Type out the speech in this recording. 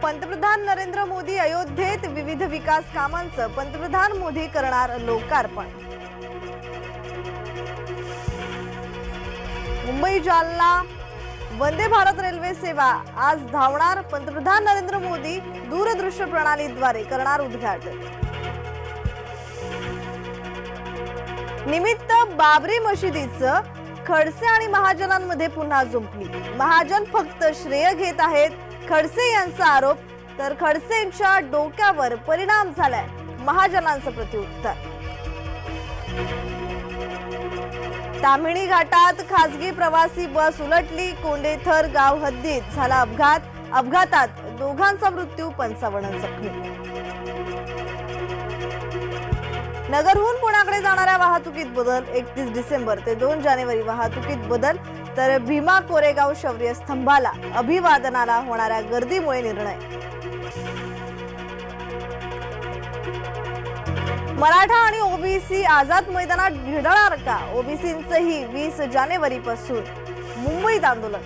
पंतप्रधान नरेंद्र मोदी अयोध्येत विविध विकास कामांचं पंतप्रधान मोदी करणार लोकार्पण। मुंबई जालना वंदे भारत रेल्वे सेवा आज धावणार। पंतप्रधान नरेंद्र मोदी दूरदृश्य प्रणालीद्वारे करणार उद्घाटन। निमित्त बाबरी मशिदीचं खडसे आणि महाजनांमध्ये पुन्हा जुंपली। महाजन फक्त श्रेय घेत आहेत, खडसे यांचा आरोप। तर खडसेंच्या डोक्यावर परिणाम झालाय, महाजनांचं प्रत्युत्तर। ताम्हिणी घाटात खासगी प्रवासी बस उलटली, कोंडेथर गाव हद्दीत झाला अपघात। अपघातात दोघांचा मृत्यू, 55 जखमी। नगरहून पुण्याकडे जाणाऱ्या वाहतुकीत बदल। 31 डिसेंबर ते 2 जानेवारी वाहतुकीत बदल। तर भीमा कोरेगाव शौर्य स्तंभाला अभिवादनाला होणाऱ्या गर्दीमुळे निर्णय। मराठा आणि ओबीसी आझाद मैदानात भिडणार का? ओबीसींचंही 20 जानेवारी पासून मुंबईत आंदोलन।